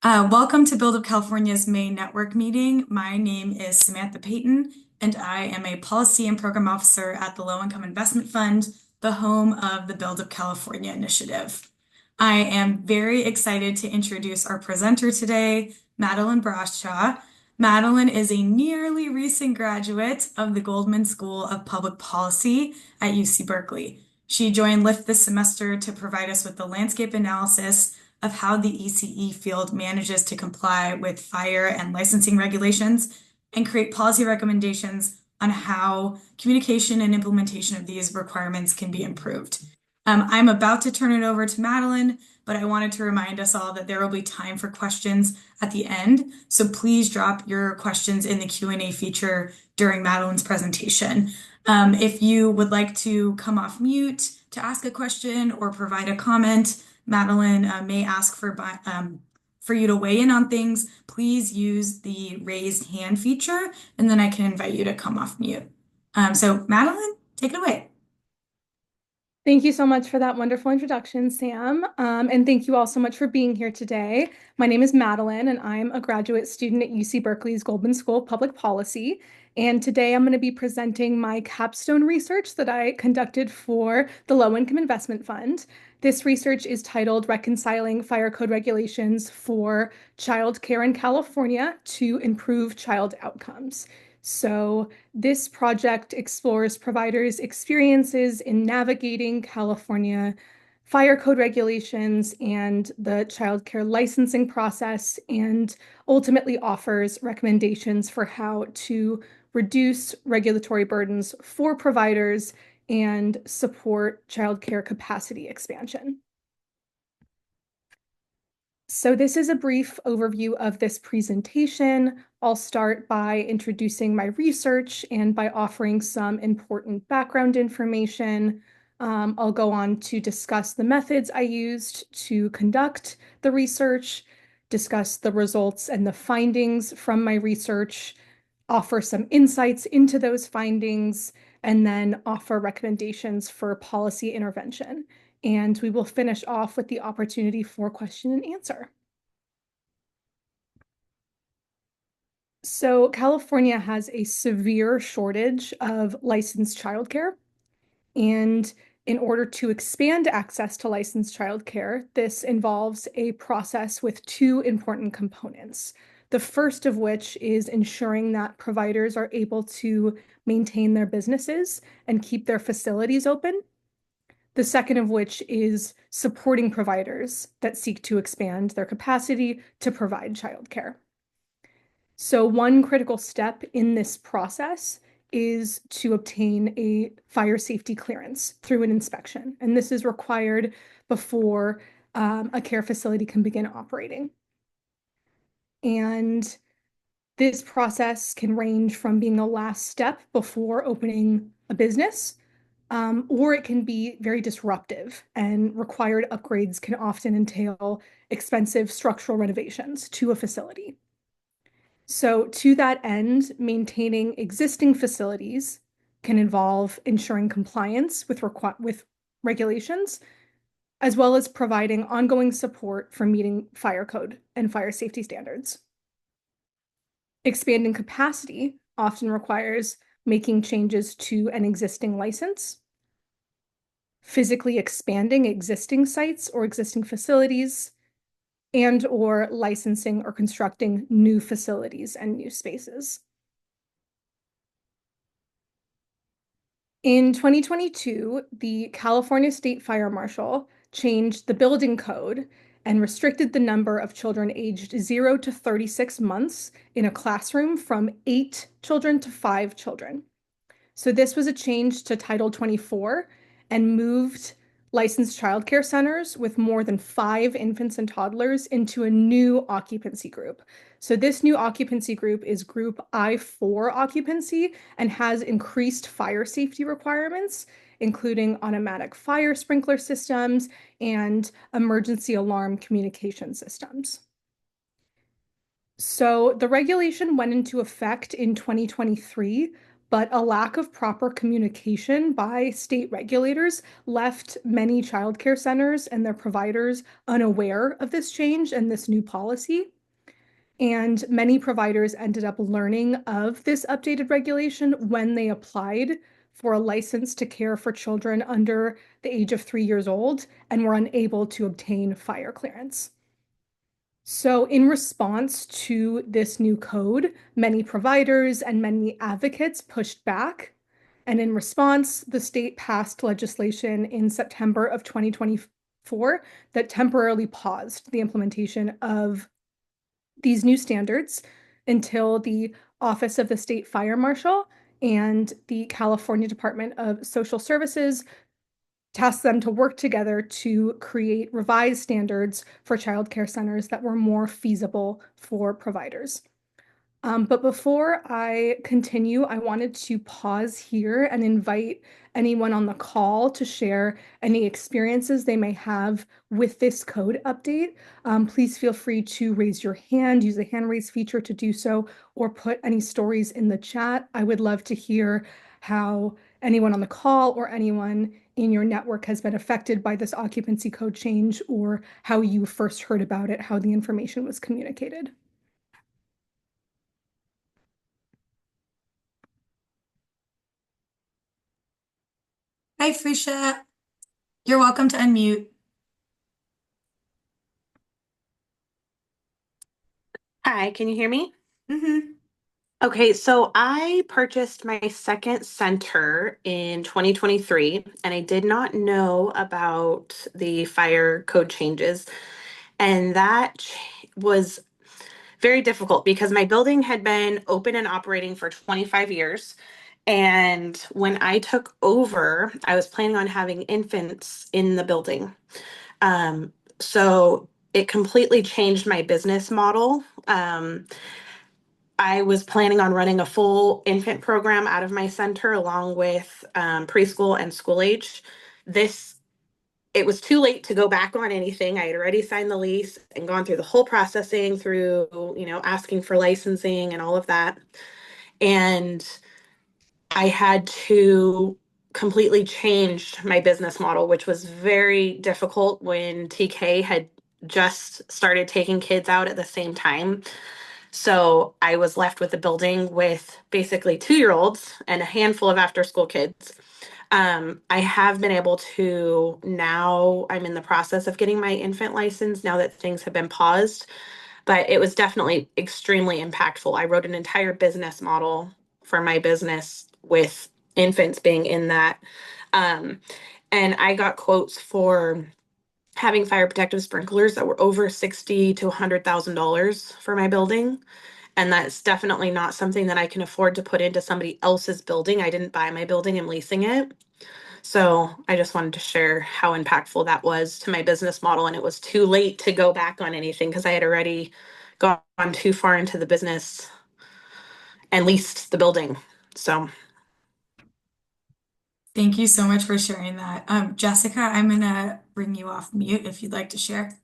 Welcome to Build Up California's May network meeting. My name is Samantha Payton, and I am a policy and program officer at the Low Income Investment Fund, the home of the Build Up California initiative. I am very excited to introduce our presenter today, Madeline Bradshaw. Madeline is a nearly recent graduate of the Goldman School of Public Policy at UC Berkeley. She joined LIFT this semester to provide us with the landscape analysis of how the ECE field manages to comply with fire and licensing regulations and create policy recommendations on how communication and implementation of these requirements can be improved. I'm about to turn it over to Madeline, but I wanted to remind us all that there will be time for questions at the end. So please drop your questions in the Q&A feature during Madeline's presentation. If you would like to come off mute to ask a question or provide a comment, Madeline may ask for you to weigh in on things. Please use the raised hand feature, and then I can invite you to come off mute. So Madeline, take it away. Thank you so much for that wonderful introduction, Sam. And thank you all so much for being here today. My name is Madeline, and I'm a graduate student at UC Berkeley's Goldman School of Public Policy. And today I'm going to be presenting my capstone research that I conducted for the Low Income Investment Fund. This research is titled Reconciling Fire Code Regulations for Child Care in California to Improve Child Outcomes. So this project explores providers' experiences in navigating California fire code regulations and the child care licensing process, and ultimately offers recommendations for how to reduce regulatory burdens for providers and support child care capacity expansion. So this is a brief overview of this presentation. I'll start by introducing my research and by offering some important background information. I'll go on to discuss the methods I used to conduct the research, discuss the results and the findings from my research, offer some insights into those findings, and then offer recommendations for policy intervention. And we will finish off with the opportunity for question and answer. So California has a severe shortage of licensed childcare. And in order to expand access to licensed childcare, this involves a process with two important components. The first of which is ensuring that providers are able to maintain their businesses and keep their facilities open. The second of which is supporting providers that seek to expand their capacity to provide childcare. So one critical step in this process is to obtain a fire safety clearance through an inspection. And this is required before a care facility can begin operating. And this process can range from being the last step before opening a business, or it can be very disruptive, and required upgrades can often entail expensive structural renovations to a facility. So to that end, maintaining existing facilities can involve ensuring compliance with regulations, as well as providing ongoing support for meeting fire code and fire safety standards. Expanding capacity often requires making changes to an existing license, physically expanding existing sites or existing facilities, and or licensing or constructing new facilities and new spaces. In 2022, the California State Fire Marshal changed the building code and restricted the number of children aged 0 to 36 months in a classroom from 8 children to 5 children. So this was a change to Title 24 and moved licensed childcare centers with more than 5 infants and toddlers into a new occupancy group. So this new occupancy group is group I-4 occupancy and has increased fire safety requirements, including automatic fire sprinkler systems and emergency alarm communication systems. So the regulation went into effect in 2023, but a lack of proper communication by state regulators left many childcare centers and their providers unaware of this change and this new policy. And many providers ended up learning of this updated regulation when they applied for a license to care for children under the age of 3 years old and were unable to obtain fire clearance. So, in response to this new code, many providers and many advocates pushed back. And in response, the state passed legislation in September of 2024 that temporarily paused the implementation of these new standards until the Office of the State Fire Marshal and the California Department of Social Services tasked them to work together to create revised standards for childcare centers that were more feasible for providers. But before I continue, I wanted to pause here and invite anyone on the call to share any experiences they may have with this code update. Please feel free to raise your hand, use the hand raise feature to do so, or put any stories in the chat. I would love to hear how anyone on the call or anyone in your network has been affected by this occupancy code change, or how you first heard about it, how the information was communicated. Hi, Frisha. You're welcome to unmute. Hi, can you hear me? Mm-hmm. Okay, so I purchased my second center in 2023, and I did not know about the fire code changes. And was very difficult because my building had been open and operating for 25 years. And when I took over, I was planning on having infants in the building. So it completely changed my business model. I was planning on running a full infant program out of my center along with preschool and school age. This It was too late to go back on anything. I had already signed the lease and gone through the whole processing through, asking for licensing and all of that. And I had to completely change my business model, which was very difficult when TK had just started taking kids out at the same time. So I was left with a building with basically 2 year olds and a handful of after school kids. I have been able to now, I'm in the process of getting my infant license now that things have been paused, but it was definitely extremely impactful. I wrote an entire business model for my business with infants being in that. Um, and I got quotes for having fire protective sprinklers that were over 60 to $100,000 for my building. And that's definitely not something that I can afford to put into somebody else's building. I didn't buy my building, I'm leasing it. So I just wanted to share how impactful that was to my business model. And it was too late to go back on anything because I had already gone too far into the business and leased the building. So Thank you so much for sharing that. Jessica, I'm gonna bring you off mute if you'd like to share.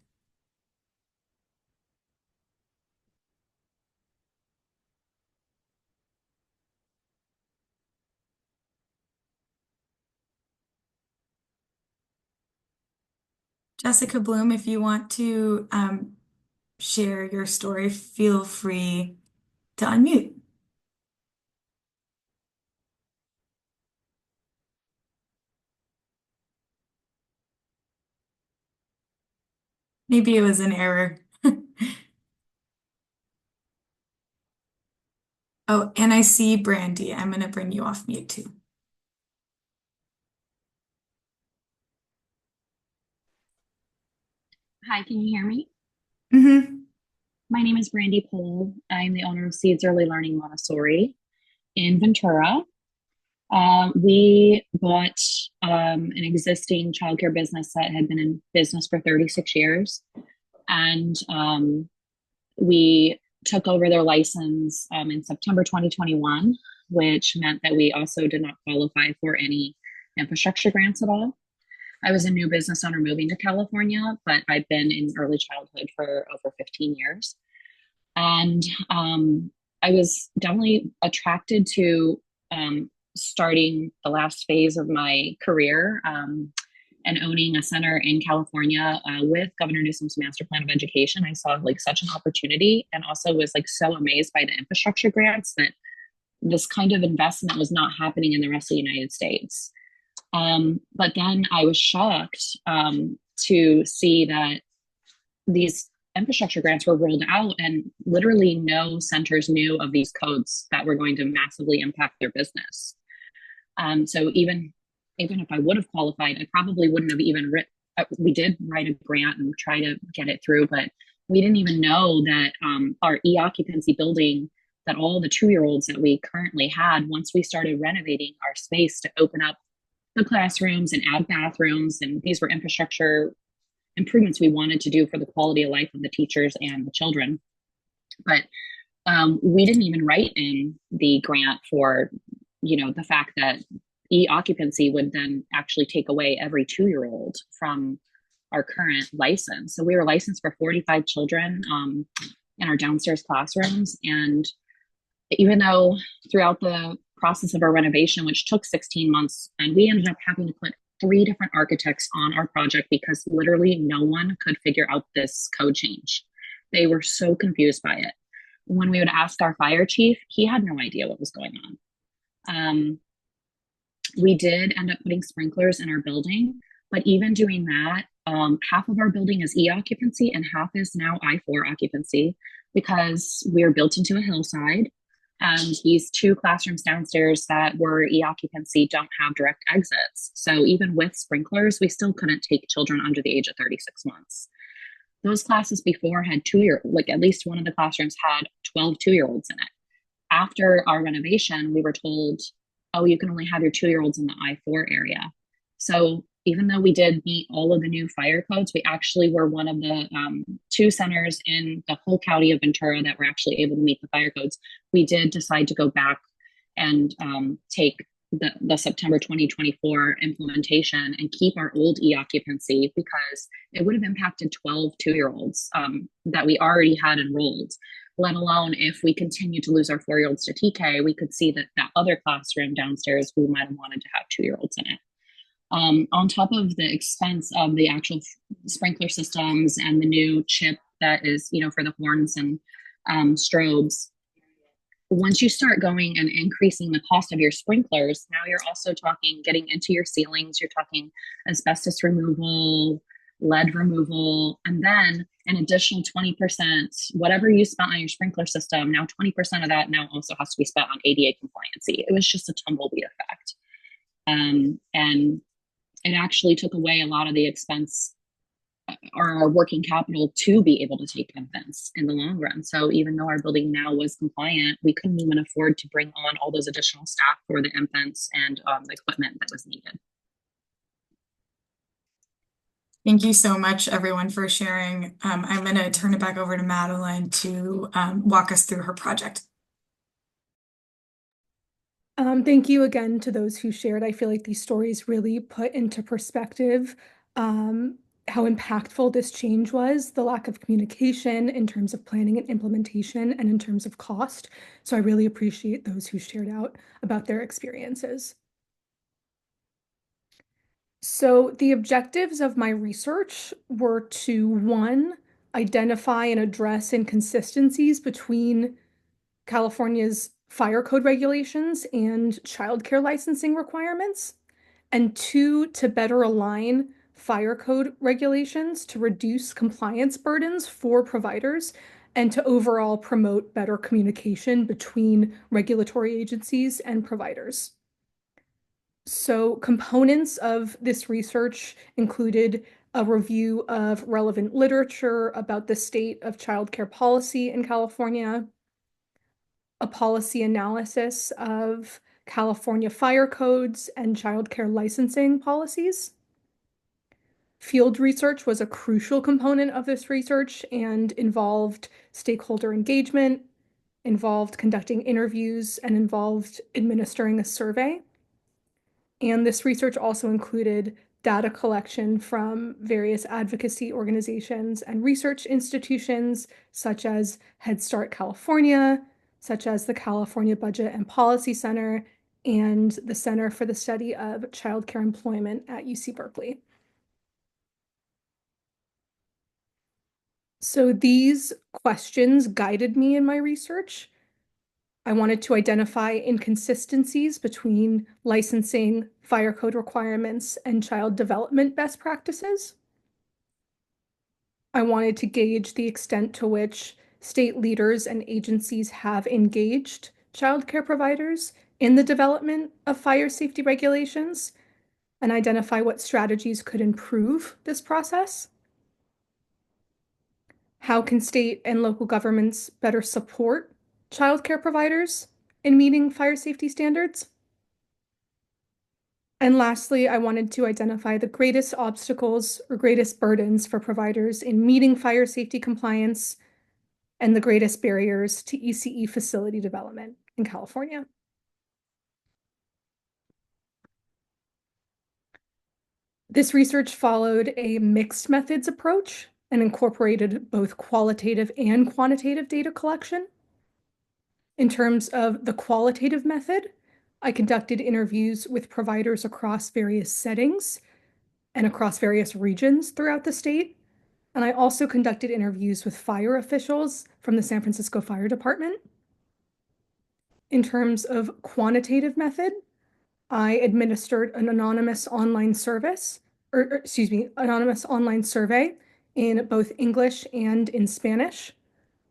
Jessica Bloom, if you want to share your story, feel free to unmute. Maybe it was an error. Oh, and I see Brandy. I'm gonna bring you off mute too. Hi, can you hear me? Mm-hmm. My name is Brandy Pohl. I'm the owner of Seeds Early Learning Montessori in Ventura. We bought an existing childcare business that had been in business for 36 years, and we took over their license in September 2021, which meant that we also did not qualify for any infrastructure grants at all. I was a new business owner moving to California, but I've been in early childhood for over 15 years. And I was definitely attracted to starting the last phase of my career and owning a center in California with Governor Newsom's master plan of education, I saw like such an opportunity, and also was like so amazed by the infrastructure grants that this kind of investment was not happening in the rest of the United States. But then I was shocked to see that these infrastructure grants were rolled out and literally no centers knew of these codes that were going to massively impact their business. So even if I would have qualified, I probably wouldn't have even written. We did write a grant and try to get it through, but we didn't even know that our e-occupancy building, that all the 2-year-olds that we currently had, once we started renovating our space to open up the classrooms and add bathrooms, and these were infrastructure improvements we wanted to do for the quality of life of the teachers and the children. But we didn't even write in the grant for, the fact that e-occupancy would then actually take away every 2-year-old from our current license. So we were licensed for 45 children in our downstairs classrooms. And even though throughout the process of our renovation, which took 16 months, and we ended up having to put 3 different architects on our project because literally no one could figure out this code change. They were so confused by it. When we would ask our fire chief, he had no idea what was going on. We did end up putting sprinklers in our building, but even doing that, half of our building is e-occupancy and half is now I-4 occupancy because we are built into a hillside. And these 2 classrooms downstairs that were e-occupancy don't have direct exits. So even with sprinklers, we still couldn't take children under the age of 36 months. Those classes before had at least one of the classrooms had 12 2-year-olds in it. After our renovation, we were told, oh, you can only have your 2-year-olds in the I-4 area. So even though we did meet all of the new fire codes, we actually were one of the 2 centers in the whole county of Ventura that were actually able to meet the fire codes. We did decide to go back and take the September 2024 implementation and keep our old e-occupancy because it would have impacted 12 2-year-olds that we already had enrolled. Let alone if we continue to lose our 4-year-olds to TK, we could see that other classroom downstairs, we might have wanted to have 2-year-olds in it. On top of the expense of the actual sprinkler systems and the new chip that is, for the horns and strobes, once you start going and increasing the cost of your sprinklers, now you're also talking getting into your ceilings, you're talking asbestos removal, lead removal, and then an additional 20%, whatever you spent on your sprinkler system, now 20% of that now also has to be spent on ADA compliancy. It was just a tumbleweed effect. And it actually took away a lot of the expense or our working capital to be able to take infants in the long run. So even though our building now was compliant, we couldn't even afford to bring on all those additional staff for the infants and the equipment that was needed. Thank you so much, everyone, for sharing. I'm going to turn it back over to Madeline to walk us through her project. Thank you again to those who shared. I feel like these stories really put into perspective how impactful this change was, the lack of communication in terms of planning and implementation and in terms of cost. So I really appreciate those who shared out about their experiences. So the objectives of my research were to, 1, identify and address inconsistencies between California's fire code regulations and childcare licensing requirements, and 2, to better align fire code regulations to reduce compliance burdens for providers and to overall promote better communication between regulatory agencies and providers. So components of this research included a review of relevant literature about the state of childcare policy in California, a policy analysis of California fire codes and childcare licensing policies. Field research was a crucial component of this research and involved stakeholder engagement, involved conducting interviews, and involved administering a survey. And this research also included data collection from various advocacy organizations and research institutions, such as Head Start California, such as the California Budget and Policy Center, and the Center for the Study of Childcare Employment at UC Berkeley. So these questions guided me in my research. I wanted to identify inconsistencies between licensing, fire code requirements, and child development best practices. I wanted to gauge the extent to which state leaders and agencies have engaged childcare providers in the development of fire safety regulations and identify what strategies could improve this process. How can state and local governments better support childcare providers in meeting fire safety standards? And lastly, I wanted to identify the greatest obstacles or greatest burdens for providers in meeting fire safety compliance and the greatest barriers to ECE facility development in California. This research followed a mixed methods approach and incorporated both qualitative and quantitative data collection. In terms of the qualitative method, I conducted interviews with providers across various settings and across various regions throughout the state. And I also conducted interviews with fire officials from the San Francisco Fire Department. In terms of quantitative method, I administered an anonymous online service, anonymous online survey in both English and in Spanish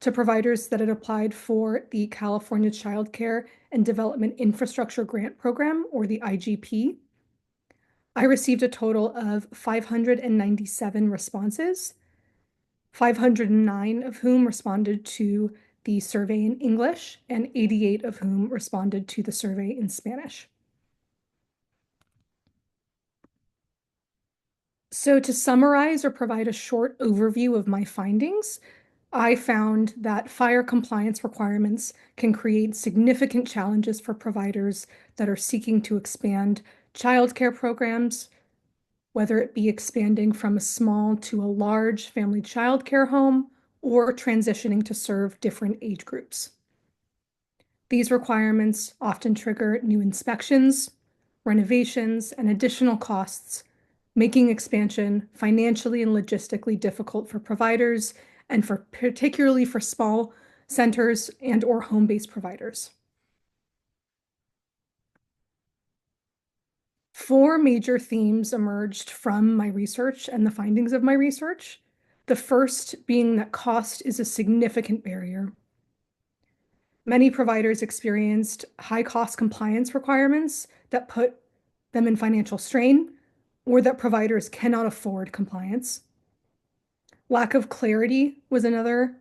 to providers that had applied for the California Child Care and Development Infrastructure Grant Program, or the IGP. I received a total of 597 responses, 509 of whom responded to the survey in English, and 88 of whom responded to the survey in Spanish. So to summarize or provide a short overview of my findings, I found that fire compliance requirements can create significant challenges for providers that are seeking to expand childcare programs, whether it be expanding from a small to a large family childcare home or transitioning to serve different age groups. These requirements often trigger new inspections, renovations, and additional costs, making expansion financially and logistically difficult for providers and particularly for small centers and or home-based providers. 4 major themes emerged from my research and the findings of my research. The first being that cost is a significant barrier. Many providers experienced high cost compliance requirements that put them in financial strain, or that providers cannot afford compliance. Lack of clarity was another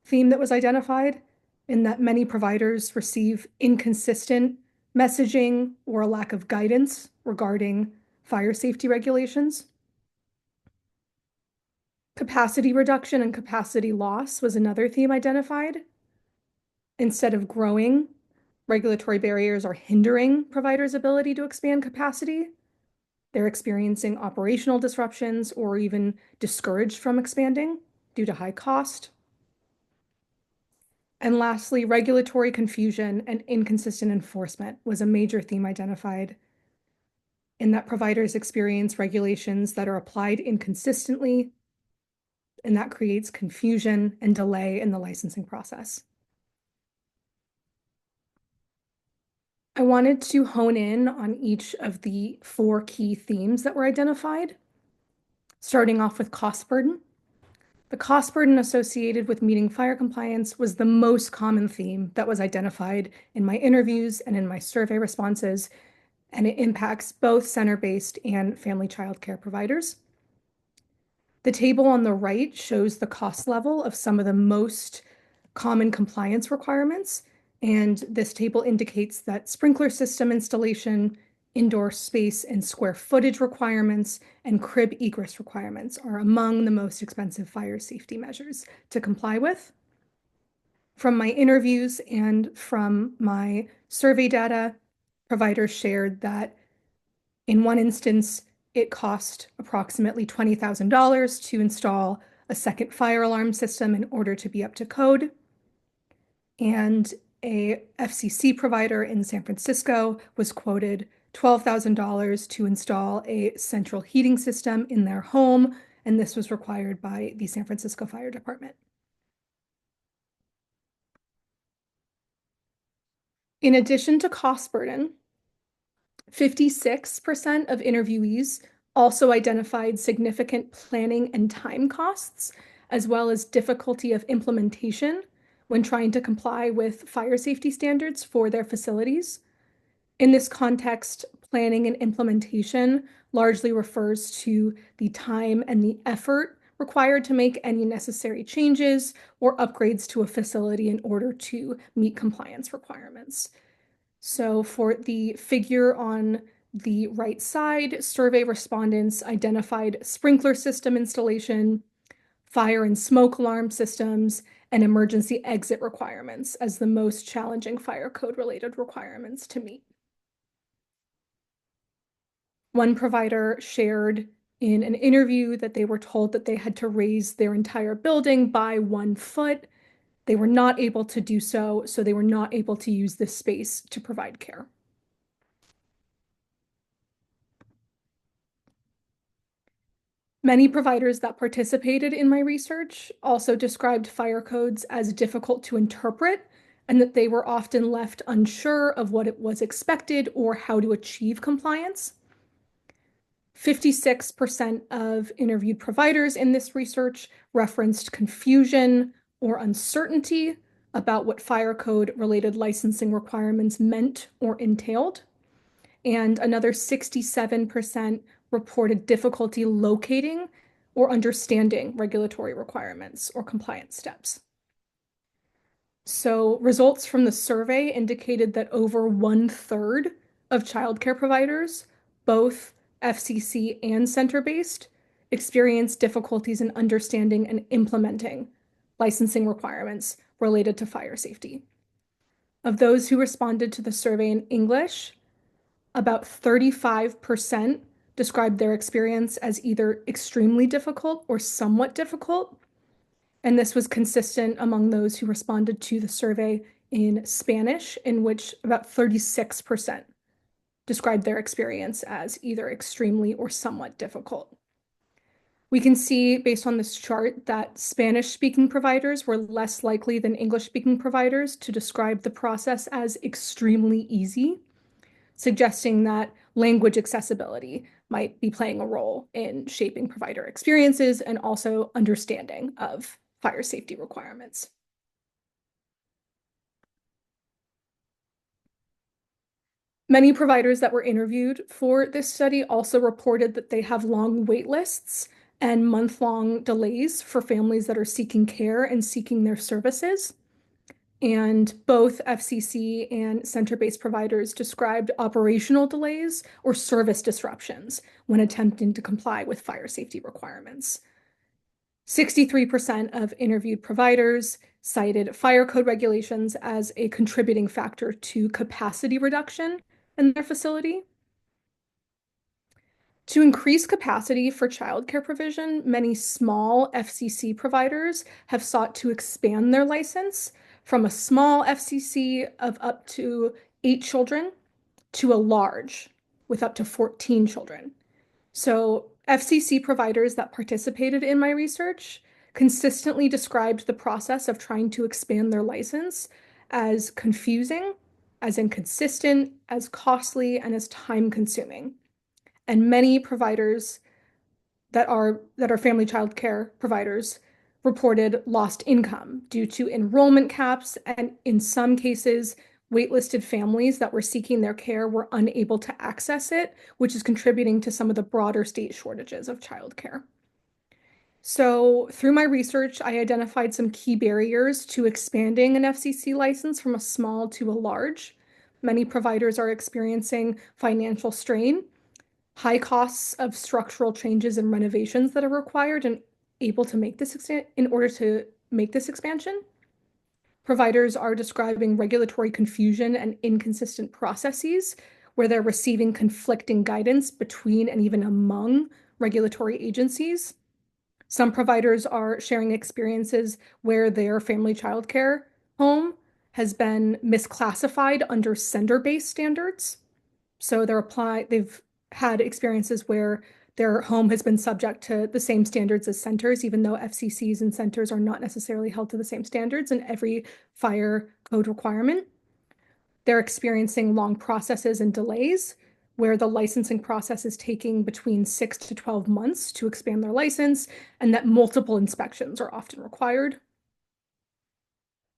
theme that was identified, in that many providers receive inconsistent messaging or a lack of guidance regarding fire safety regulations. Capacity reduction and capacity loss was another theme identified. Instead of growing, regulatory barriers are hindering providers' ability to expand capacity. They're experiencing operational disruptions or even discouraged from expanding due to high cost. And lastly, regulatory confusion and inconsistent enforcement was a major theme identified, in that providers experience regulations that are applied inconsistently, and that creates confusion and delay in the licensing process. I wanted to hone in on each of the 4 key themes that were identified, starting off with cost burden. The cost burden associated with meeting fire compliance was the most common theme that was identified in my interviews and in my survey responses, and it impacts both center-based and family child care providers. The table on the right shows the cost level of some of the most common compliance requirements, and this table indicates that sprinkler system installation, indoor space and square footage requirements, and crib egress requirements are among the most expensive fire safety measures to comply with. From my interviews and from my survey data, providers shared that in one instance, it cost approximately $20,000 to install a second fire alarm system in order to be up to code. And a FCC provider in San Francisco was quoted $12,000 to install a central heating system in their home and this was required by the San Francisco Fire Department. In addition to cost burden, 56% of interviewees also identified significant planning and time costs, as well as difficulty of implementation when trying to comply with fire safety standards for their facilities. In this context, planning and implementation largely refers to the time and the effort required to make any necessary changes or upgrades to a facility in order to meet compliance requirements. So for the figure on the right side, survey respondents identified sprinkler system installation, fire and smoke alarm systems, and emergency exit requirements as the most challenging fire code related requirements to meet. One provider shared in an interview that they were told that they had to raise their entire building by 1 foot. They were not able to do so, so they were not able to use this space to provide care. Many providers that participated in my research also described fire codes as difficult to interpret and that they were often left unsure of what it was expected or how to achieve compliance. 56% of interviewed providers in this research referenced confusion or uncertainty about what fire code related licensing requirements meant or entailed. And another 67% reported difficulty locating or understanding regulatory requirements or compliance steps. So results from the survey indicated that over 1/3 of childcare providers, both FCC and center-based, experienced difficulties in understanding and implementing licensing requirements related to fire safety. Of those who responded to the survey in English, about 35% described their experience as either extremely difficult or somewhat difficult. And this was consistent among those who responded to the survey in Spanish, in which about 36% described their experience as either extremely or somewhat difficult. We can see based on this chart that Spanish-speaking providers were less likely than English-speaking providers to describe the process as extremely easy, suggesting that language accessibility might be playing a role in shaping provider experiences and also understanding of fire safety requirements. Many providers that were interviewed for this study also reported that they have long wait lists and month-long delays for families that are seeking care and seeking their services. And both FCC and center-based providers described operational delays or service disruptions when attempting to comply with fire safety requirements. 63% of interviewed providers cited fire code regulations as a contributing factor to capacity reduction in their facility. To increase capacity for childcare provision, many small FCC providers have sought to expand their license from a small FCC of up to 8 children to a large with up to 14 children. So FCC providers that participated in my research consistently described the process of trying to expand their license as confusing, as inconsistent, as costly, and as time-consuming. And many providers that are family child care providers reported lost income due to enrollment caps, and in some cases, waitlisted families that were seeking their care were unable to access it, which is contributing to some of the broader state shortages of childcare. So through my research, I identified some key barriers to expanding an FCC license from a small to a large. Many providers are experiencing financial strain, high costs of structural changes and renovations that are required and able to make this in order to make this expansion. Providers are describing regulatory confusion and inconsistent processes where they're receiving conflicting guidance between and even among regulatory agencies. Some providers are sharing experiences where their family childcare home has been misclassified under sender-based standards. So they've had experiences where their home has been subject to the same standards as centers, even though FCCs and centers are not necessarily held to the same standards in every fire code requirement. They're experiencing long processes and delays where the licensing process is taking between 6 to 12 months to expand their license, and that multiple inspections are often required.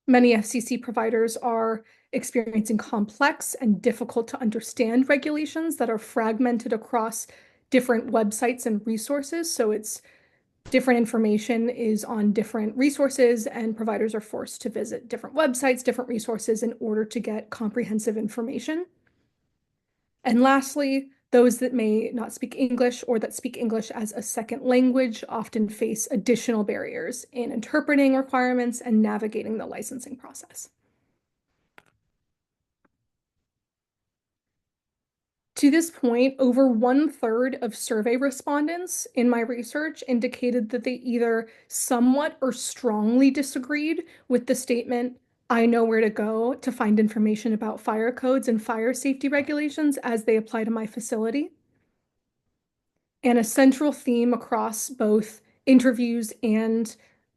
Many FCC providers are experiencing complex and difficult to understand regulations that are fragmented across different websites and resources. So it's different information is on different resources, and providers are forced to visit different websites, different resources in order to get comprehensive information. And lastly, those that may not speak English or that speak English as a second language often face additional barriers in interpreting requirements and navigating the licensing process. To this point, over 1/3 of survey respondents in my research indicated that they either somewhat or strongly disagreed with the statement, "I know where to go to find information about fire codes and fire safety regulations as they apply to my facility." And a central theme across both interviews and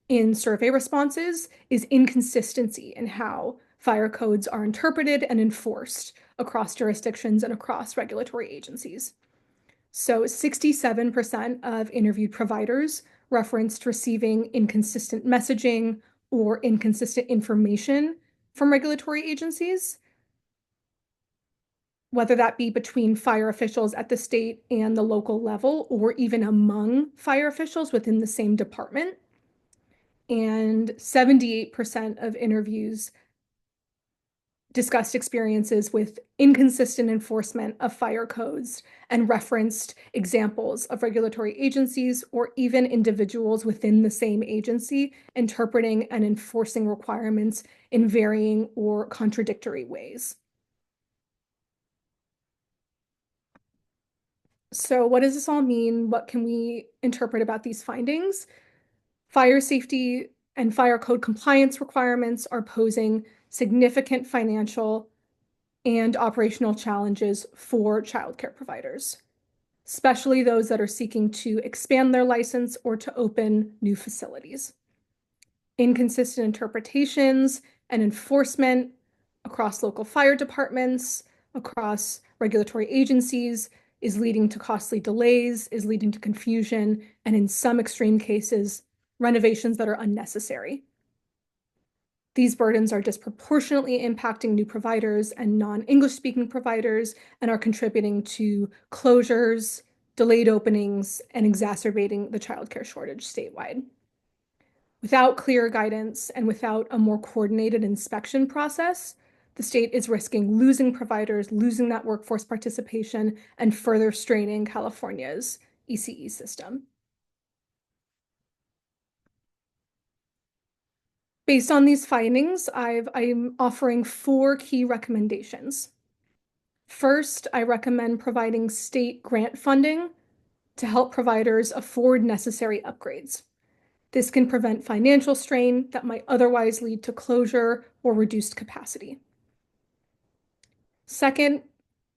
in survey responses is inconsistency in how fire codes are interpreted and enforced across jurisdictions and across regulatory agencies. So 67% of interviewed providers referenced receiving inconsistent messaging or inconsistent information from regulatory agencies, whether that be between fire officials at the state and the local level, or even among fire officials within the same department. And 78% of interviews discussed experiences with inconsistent enforcement of fire codes and referenced examples of regulatory agencies or even individuals within the same agency interpreting and enforcing requirements in varying or contradictory ways. So what does this all mean? What can we interpret about these findings? Fire safety and fire code compliance requirements are posing significant financial and operational challenges for childcare providers, especially those that are seeking to expand their license or to open new facilities. Inconsistent interpretations and enforcement across local fire departments, across regulatory agencies, is leading to costly delays, is leading to confusion, and in some extreme cases, renovations that are unnecessary. These burdens are disproportionately impacting new providers and non-English speaking providers and are contributing to closures, delayed openings, and exacerbating the childcare shortage statewide. Without clear guidance and without a more coordinated inspection process, the state is risking losing providers, losing that workforce participation, and further straining California's ECE system. Based on these findings, I'm offering 4 key recommendations. First, I recommend providing state grant funding to help providers afford necessary upgrades. This can prevent financial strain that might otherwise lead to closure or reduced capacity. Second,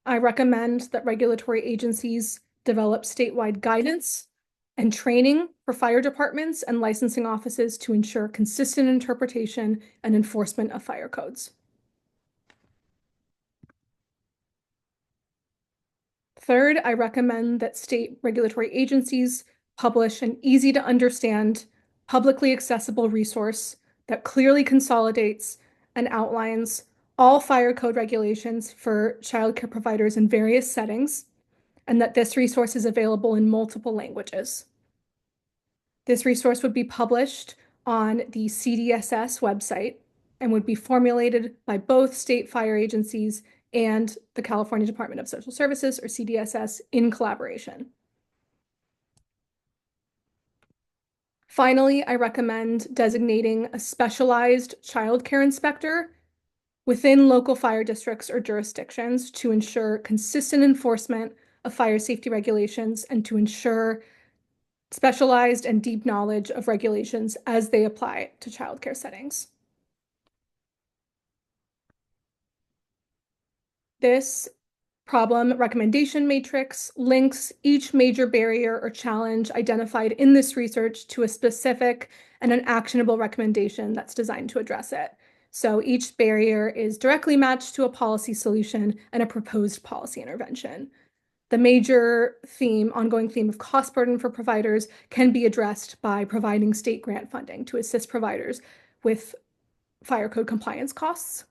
I recommend that regulatory agencies develop statewide guidance and training for fire departments and licensing offices to ensure consistent interpretation and enforcement of fire codes. Third, I recommend that state regulatory agencies publish an easy to understand, publicly accessible resource that clearly consolidates and outlines all fire code regulations for childcare providers in various settings, and that this resource is available in multiple languages. This resource would be published on the CDSS website and would be formulated by both state fire agencies and the California Department of Social Services, or CDSS, in collaboration. Finally, I recommend designating a specialized child care inspector within local fire districts or jurisdictions to ensure consistent enforcement of fire safety regulations and to ensure specialized and deep knowledge of regulations as they apply to childcare settings. This problem recommendation matrix links each major barrier or challenge identified in this research to a specific and an actionable recommendation that's designed to address it. So each barrier is directly matched to a policy solution and a proposed policy intervention. The major theme, ongoing theme of cost burden for providers can be addressed by providing state grant funding to assist providers with fire code compliance costs.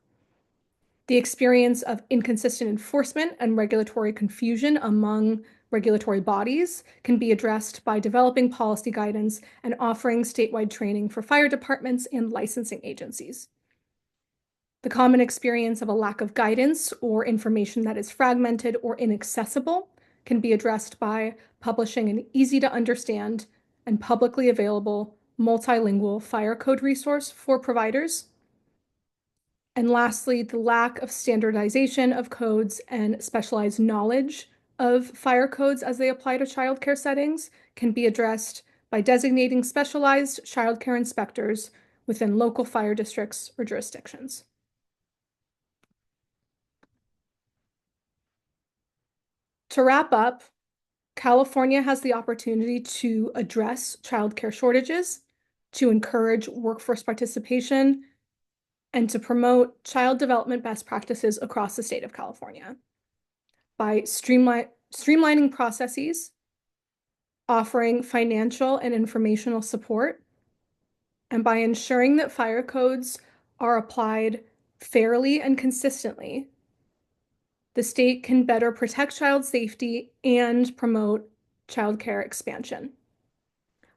The experience of inconsistent enforcement and regulatory confusion among regulatory bodies can be addressed by developing policy guidance and offering statewide training for fire departments and licensing agencies. The common experience of a lack of guidance or information that is fragmented or inaccessible can be addressed by publishing an easy to understand and publicly available multilingual fire code resource for providers. And lastly, the lack of standardization of codes and specialized knowledge of fire codes as they apply to childcare settings can be addressed by designating specialized childcare inspectors within local fire districts or jurisdictions. To wrap up, California has the opportunity to address childcare shortages, to encourage workforce participation, and to promote child development best practices across the state of California by streamlining processes, offering financial and informational support, and by ensuring that fire codes are applied fairly and consistently. The state can better protect child safety and promote childcare expansion.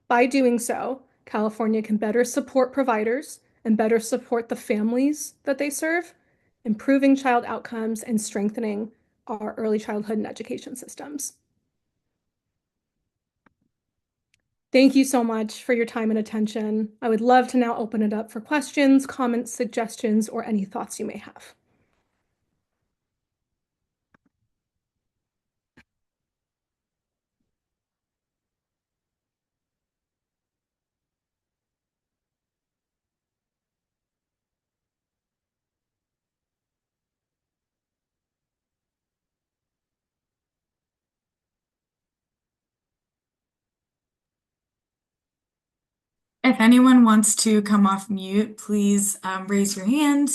By doing so, California can better support providers and better support the families that they serve, improving child outcomes and strengthening our early childhood and education systems. Thank you so much for your time and attention. I would love to now open it up for questions, comments, suggestions, or any thoughts you may have. If anyone wants to come off mute, please raise your hand.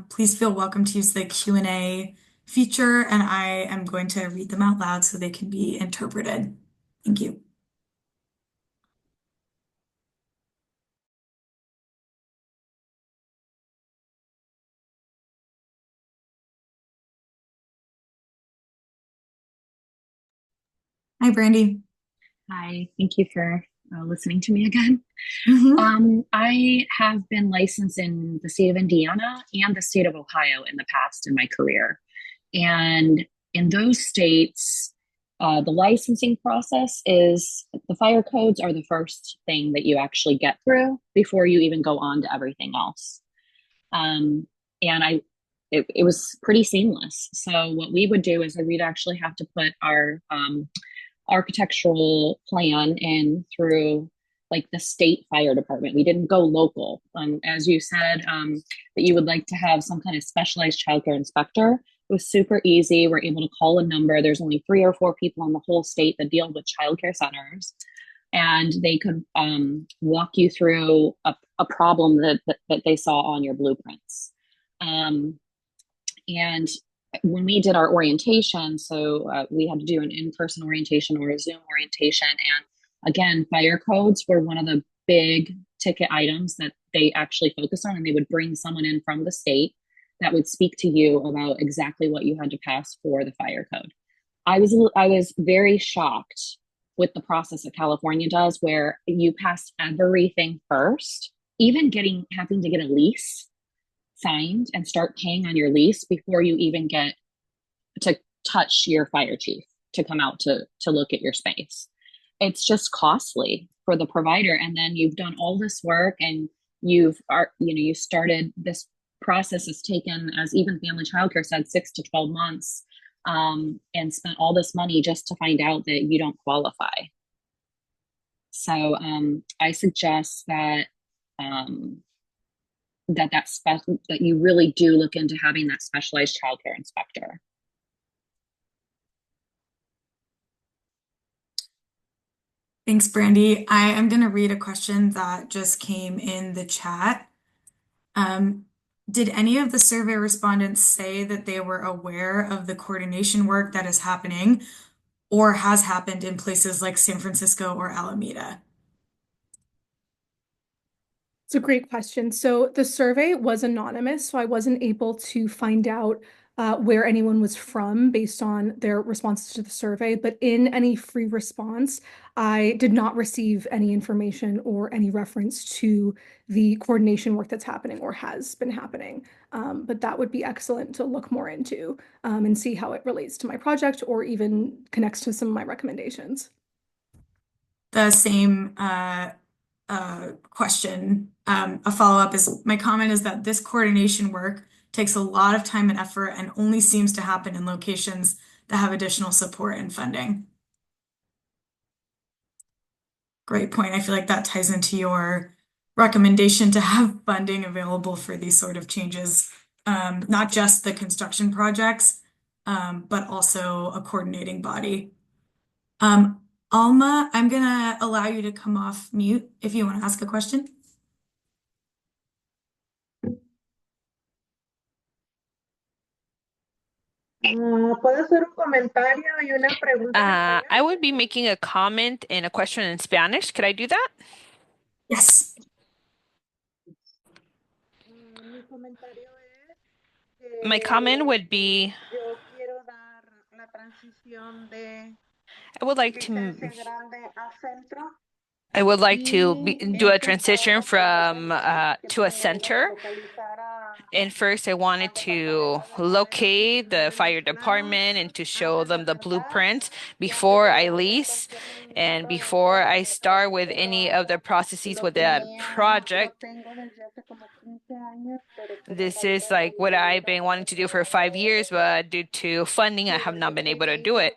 Please feel welcome to use the Q&A feature, and I am going to read them out loud so they can be interpreted. Thank you. Hi, Brandy. Hi, thank you for listening to me again. Mhm. I have been licensed in the state of Indiana and the state of Ohio in the past in my career. And in those states, the licensing process is the fire codes are the first thing that you actually get through before you even go on to everything else. And it was pretty seamless. So what we would do is we'd actually have to put our architectural plan in through like the state fire department. We didn't go local. As you said, that you would like to have some kind of specialized childcare inspector. It was super easy. We're able to call a number. There's only 3 or 4 people in the whole state that deal with childcare centers. And they could walk you through a problem that they saw on your blueprints. And when we did our orientation, so we had to do an in-person orientation or a Zoom orientation. And again, fire codes were one of the big ticket items that they actually focused on. And they would bring someone in from the state that would speak to you about exactly what you had to pass for the fire code. I was very shocked with the process that California does, where you pass everything first, even having to get a lease signed and start paying on your lease before you even get to touch your fire chief to come out to look at your space. It's just costly for the provider. And then you've done all this work and you started this process has taken, as even Family Childcare said, 6 to 12 months, and spent all this money just to find out that you don't qualify. So I suggest that that you really do look into having that specialized childcare inspector. Thanks, Brandy. I am going to read a question that just came in the chat. Did any of the survey respondents say that they were aware of the coordination work that is happening or has happened in places like San Francisco or Alameda? It's a great question. So the survey was anonymous, so I wasn't able to find out where anyone was from based on their responses to the survey. But in any free response, I did not receive any information or any reference to the coordination work that's happening or has been happening. But that would be excellent to look more into and see how it relates to my project or even connects to some of my recommendations. The same question, a follow-up is my comment is that this coordination work takes a lot of time and effort and only seems to happen in locations that have additional support and funding. Great point. I feel like that ties into your recommendation to have funding available for these sort of changes, not just the construction projects, but also a coordinating body. Alma, I'm gonna allow you to come off mute if you want to ask a question. ¿Puedo hacer un comentario y una pregunta en español? I would be making a comment and a question in Spanish. Could I do that? Yes. Mi comentario es My comment que would be yo quiero dar la transición de I would like Licencia Grande a Centro do he a checado transition la from posibilidad que to a puedo center. localizar And first, I wanted al to Departamento de Bomberos y locate the de fire los planos department and to show antes de them the ofertar blueprints y antes before de I iniciar lease cualquier and movimiento before dentro I del start with proyecto. any of the processes Lo with that lo project. tengo desde hace como 15 años, pero por This falta is like what I've de been wanting to do for dinero 5 years, but due to funding, I have not been able to do it.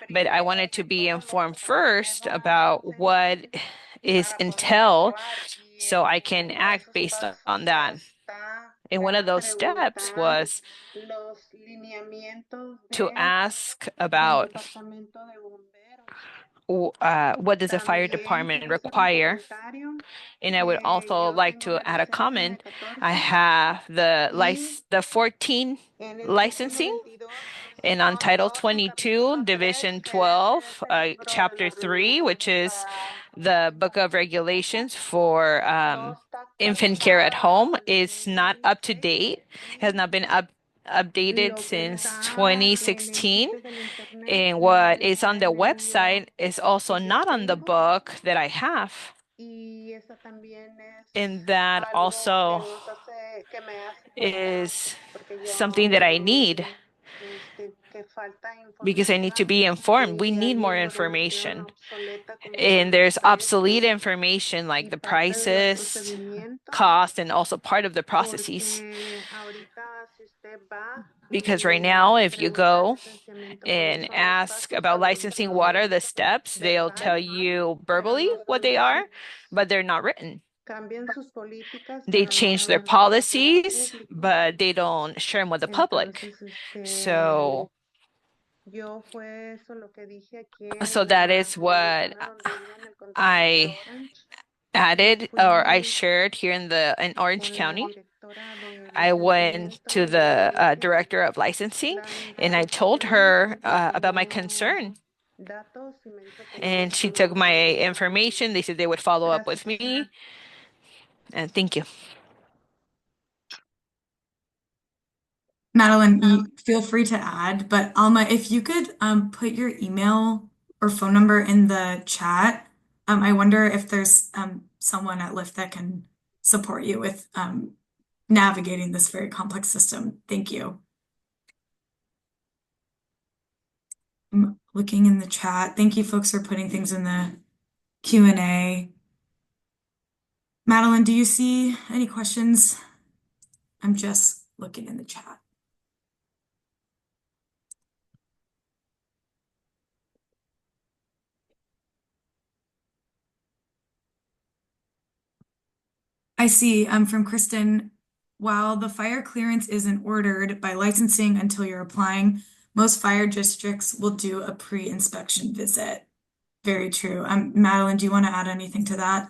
But I wanted to be informed first about what is entailed so I can act based on that. And one of those steps was los lineamientos to ask del about Departamento de Bomberos. what does the fire También department quiero hacer un require. comentario And I would que also yo like tengo to la add a licencia de comment. 14 I have y the 14 en el título licensing, 22, and on sección Title 12, 22, capítulo 3, Division que ese 12, es el libro de Chapter los 3, which reglamentos is para the Book of Regulations for no está infant care at home, actualizada al is not up to 2016 date, has y not been updated lo que since está en el 2016. sitio del internet And no what is on está the en el libro website is also que yo not on the tengo. book that I have. Y eso también es And that algo also que me hace falta, is porque yo something that I need que falta because I need to información, be informed. We que need hay more información information. obsoleta como And son los there's obsolete precios information like y the parte de los prices, procedimientos, cost, and also part of the processes. porque ahorita si usted va Because right y now, if you pregunta go licenciamiento, cuáles and son los ask pasos, a about lo licensing mejor no water, los the steps, they'll tell sabe, you pero verbally no what they sabemos. are, but they're not written. Cambian sus políticas, They pero no change their las revelan al policies, público. but they don't share them with the public. Entonces, So, yo fue eso lo que dije aquí so en that la is what zona donde vivo en el condado de I Orange. added Me or I fui shared here in Orange con la County. directora de I went licenciamiento to y le the dije, director of licensing la and I neta told tenemos her about my algunos concern. datos y me dijo que no And los she took íbamos a my revelar. information. They said they would follow up with Gracias. me. And thank you. Madeline, you feel free to add, but Alma, if you could put your email or phone number in the chat, I wonder if there's someone at Lyft that can support you with navigating this very complex system. Thank you. I'm looking in the chat. Thank you, folks, for putting things in the Q&A. Madeline, do you see any questions? I'm just looking in the chat. I see from Kristen, while the fire clearance isn't ordered by licensing until you're applying, most fire districts will do a pre-inspection visit. Very true. Madeline, do you want to add anything to that?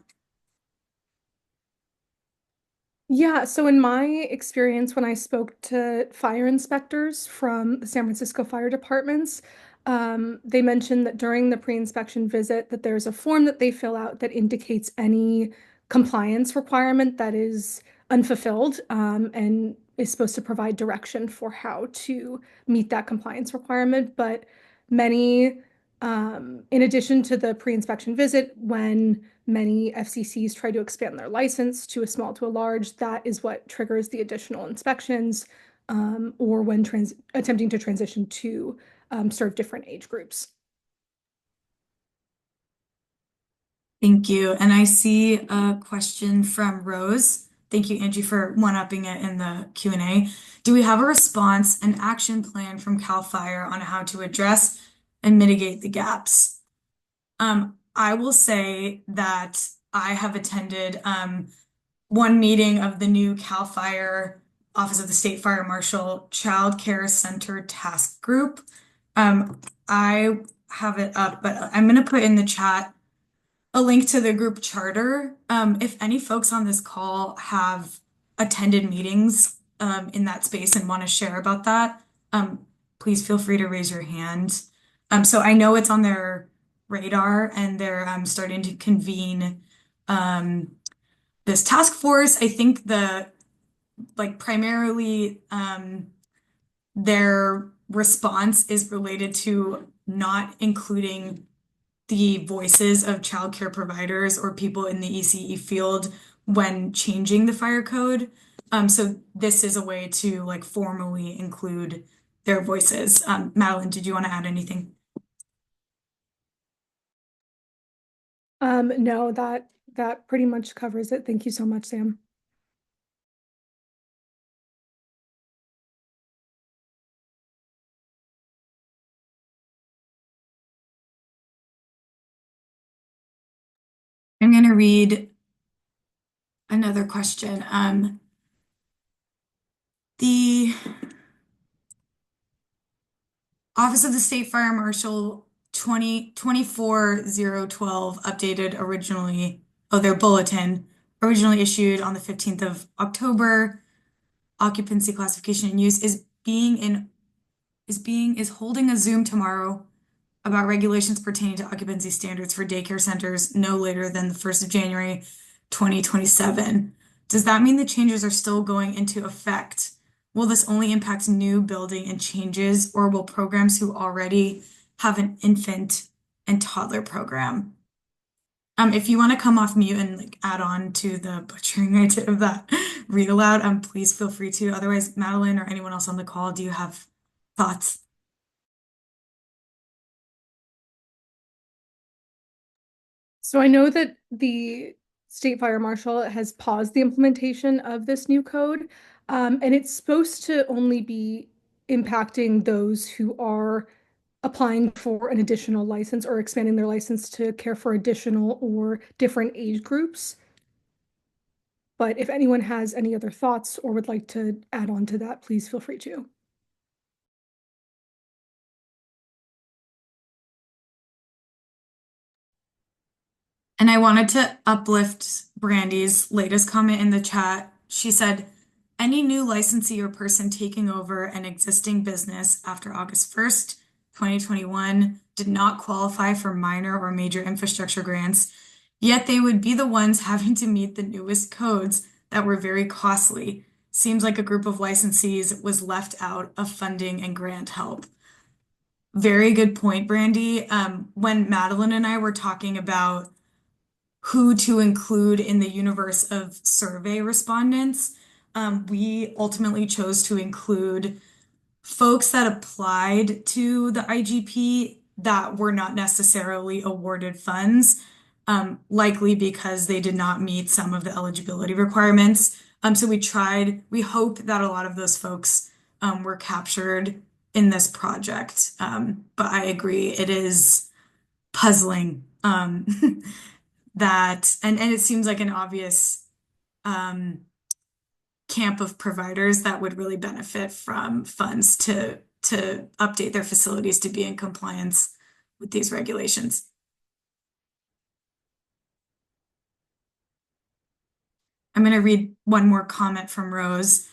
Yeah, so in my experience, when I spoke to fire inspectors from the San Francisco fire departments, they mentioned that during the pre-inspection visit that there's a form that they fill out that indicates any compliance requirement that is unfulfilled, and is supposed to provide direction for how to meet that compliance requirement. But many, in addition to the pre-inspection visit, when many FCCs try to expand their license to a small to a large, that is what triggers the additional inspections, or when attempting to transition to serve different age groups. Thank you. And I see a question from Rose. Thank you, Angie, for one-upping it in the Q&A. Do we have a response and action plan from CAL FIRE on how to address and mitigate the gaps? I will say that I have attended one meeting of the new CAL FIRE Office of the State Fire Marshal Child Care Center Task Group. I have it up, but I'm going to put in the chat a link to the group charter. If any folks on this call have attended meetings in that space and want to share about that, please feel free to raise your hand. So I know it's on their radar and they're starting to convene this task force. I think primarily their response is related to not including the voices of childcare providers or people in the ECE field when changing the fire code. So this is a way to like formally include their voices. Madeline, did you want to add anything? No, that pretty much covers it. Thank you so much, Sam. I'm going to read another question. The Office of the State Fire Marshal 24012 updated originally, their bulletin, originally issued on the 15th of October. Occupancy classification and use is holding a Zoom tomorrow about regulations pertaining to occupancy standards for daycare centers no later than the 1st of January 2027. Does that mean the changes are still going into effect? Will this only impact new building and changes, or will programs who already have an infant and toddler program? If you want to come off mute and like add on to the butchering I did of that read aloud, please feel free to. Otherwise, Madeline or anyone else on the call, do you have thoughts? So I know that the State Fire Marshal has paused the implementation of this new code, and it's supposed to only be impacting those who are applying for an additional license or expanding their license to care for additional or different age groups. But if anyone has any other thoughts or would like to add on to that, please feel free to. And I wanted to uplift Brandy's latest comment in the chat. She said, any new licensee or person taking over an existing business after August 1st, 2021 did not qualify for minor or major infrastructure grants, yet they would be the ones having to meet the newest codes that were very costly. Seems like a group of licensees was left out of funding and grant help. Very good point, Brandy. When Madeline and I were talking about who to include in the universe of survey respondents, we ultimately chose to include folks that applied to the IGP that were not necessarily awarded funds, likely because they did not meet some of the eligibility requirements. So we hope that a lot of those folks were captured in this project. But I agree, it is puzzling. That and it seems like an obvious camp of providers that would really benefit from funds to update their facilities to be in compliance with these regulations. I'm going to read one more comment from Rose.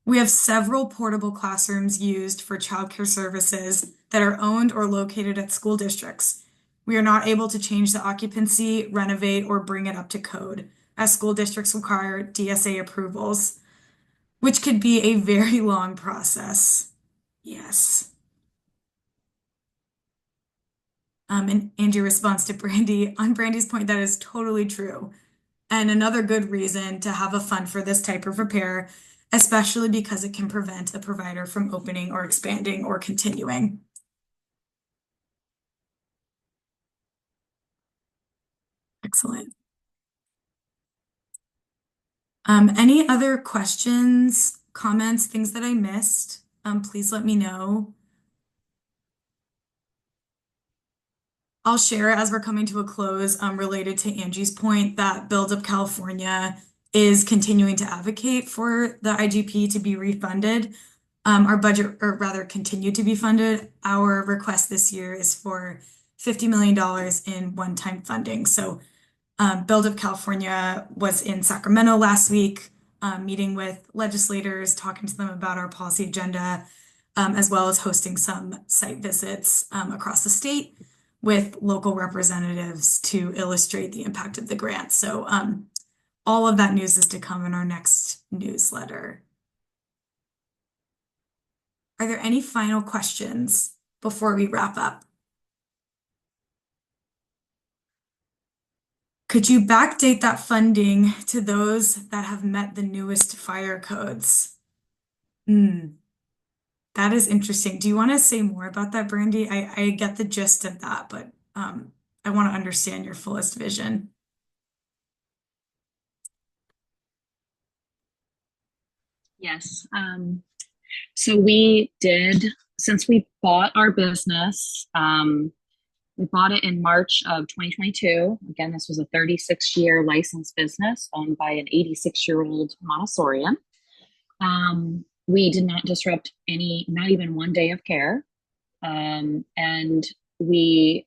We have several portable classrooms used for childcare services that are owned or located at school districts. We are not able to change the occupancy, renovate, or bring it up to code, as school districts require DSA approvals, which could be a very long process. Yes. And Angie responds to Brandy. On Brandy's point, that is totally true. And another good reason to have a fund for this type of repair, especially because it can prevent a provider from opening or expanding or continuing. Excellent. Any other questions, comments, things that I missed? Please let me know. I'll share as we're coming to a close, related to Angie's point that Build Up California is continuing to advocate for the IGP to be refunded. Our budget, or rather continue to be funded. Our request this year is for $50 million in one-time funding. So Build Up California was in Sacramento last week, meeting with legislators, talking to them about our policy agenda, as well as hosting some site visits across the state with local representatives to illustrate the impact of the grant. So all of that news is to come in our next newsletter. Are there any final questions before we wrap up? Could you backdate that funding to those that have met the newest fire codes? That is interesting. Do you want to say more about that, Brandy? I get the gist of that, but I want to understand your fullest vision. Yes. So we did, since we bought our business, we bought it in March of 2022. Again, this was a 36-year licensed business owned by an 86-year-old Montessorian. We did not disrupt not even one day of care. And we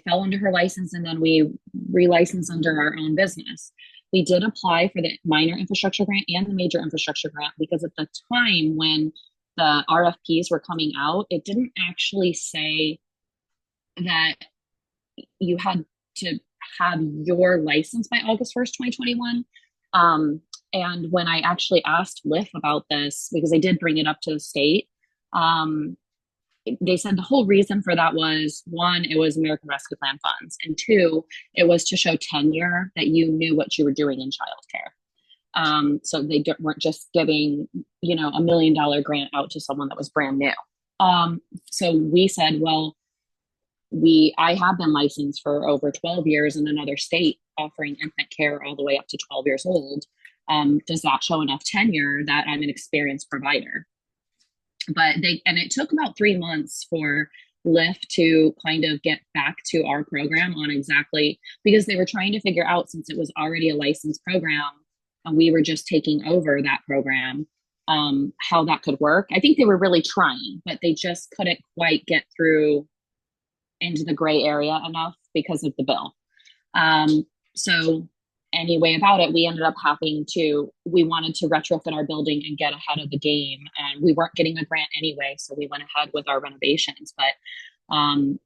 fell under her license, and then we relicensed under our own business. We did apply for the minor infrastructure grant and the major infrastructure grant because at the time when the RFPs were coming out, it didn't actually say that you had to have your license by August 1st, 2021. And when I actually asked LIF about this, because I did bring it up to the state, they said the whole reason for that was, one, it was American Rescue Plan funds, and two, it was to show tenure that you knew what you were doing in childcare. So they weren't just giving, $1 million grant out to someone that was brand new. So we said, well, I have been licensed for over 12 years in another state offering infant care all the way up to 12 years old. Does that show enough tenure that I'm an experienced provider? But it took about 3 months for LIF to kind of get back to our program on exactly, because they were trying to figure out, since it was already a licensed program and we were just taking over that program, how that could work. I think they were really trying, but they just couldn't quite get through into the gray area enough because of the bill. So anyway, about it, we ended up we wanted to retrofit our building and get ahead of the game, and we weren't getting a grant anyway, so we went ahead with our renovations. But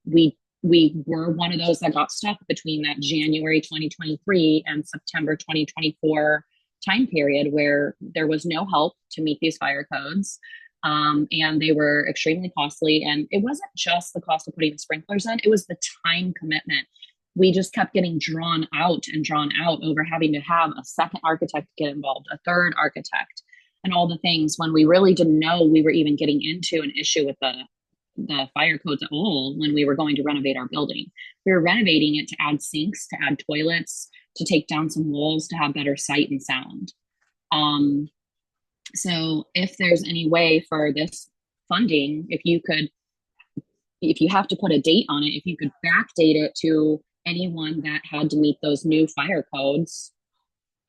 we were one of those that got stuck between that January 2023 and September 2024 time period where there was no help to meet these fire codes. And they were extremely costly. And it wasn't just the cost of putting the sprinklers in, it was the time commitment. We just kept getting drawn out over having to have a second architect get involved, a third architect, and all the things, when we really didn't know we were even getting into an issue with the fire codes at all when we were going to renovate our building. We were renovating it to add sinks, to add toilets, to take down some walls, to have better sight and sound. So if there's any way for this funding, if you have to put a date on it, if you could backdate it to anyone that had to meet those new fire codes,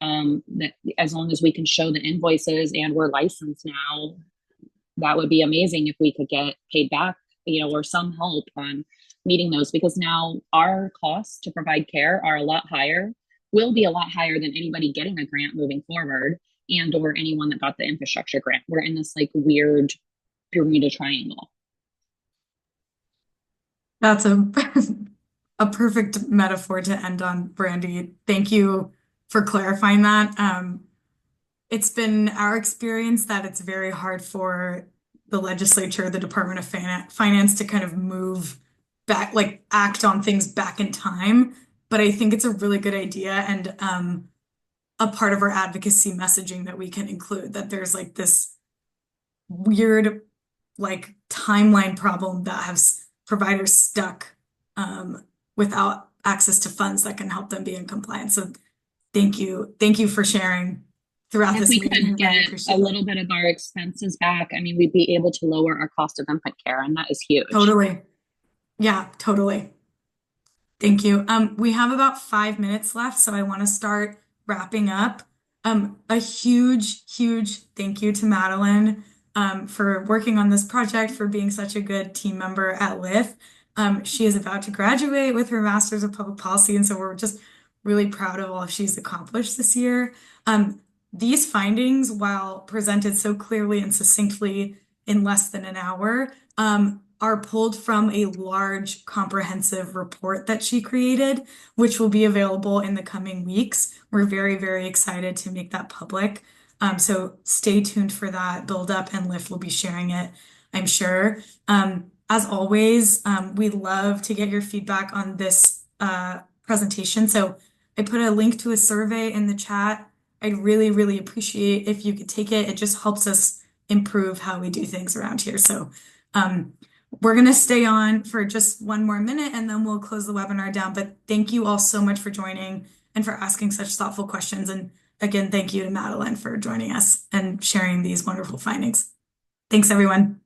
that as long as we can show the invoices and we're licensed now, that would be amazing if we could get paid back, or some help on meeting those, because now our costs to provide care are a lot higher will be a lot higher than anybody getting a grant moving forward and or anyone that got the infrastructure grant. We're in this like weird Bermuda Triangle. That's a a perfect metaphor to end on, Brandy. Thank you for clarifying that. It's been our experience that it's very hard for the legislature, the Department of Finance to kind of move back, like act on things back in time. But I think it's a really good idea and a part of our advocacy messaging that we can include that there's like this weird like timeline problem that has providers stuck without access to funds that can help them be in compliance. So thank you. Thank you for sharing throughout If this we meeting. I could really get appreciate a it. little bit of our expenses back, I mean, we'd be able to lower our cost of infant care, and that is huge. Totally. Yeah, totally. Thank you. We have about 5 minutes left, so I want to start wrapping up. A huge thank you to Madeline for working on this project, for being such a good team member at LIF. She is about to graduate with her Master's of Public Policy, and so we're just really proud of all she's accomplished this year. These findings, while presented so clearly and succinctly in less than an hour, are pulled from a large comprehensive report that she created, which will be available in the coming weeks. We're very excited to make that public. So stay tuned for that build up, and LIF will be sharing it, I'm sure. As always, we love to get your feedback on this presentation. So I put a link to a survey in the chat. I'd really appreciate if you could take it. It just helps us improve how we do things around here. So we're going to stay on for just one more minute and then we'll close the webinar down. But thank you all so much for joining and for asking such thoughtful questions. And again, thank you to Madeline for joining us and sharing these wonderful findings. Thanks, everyone.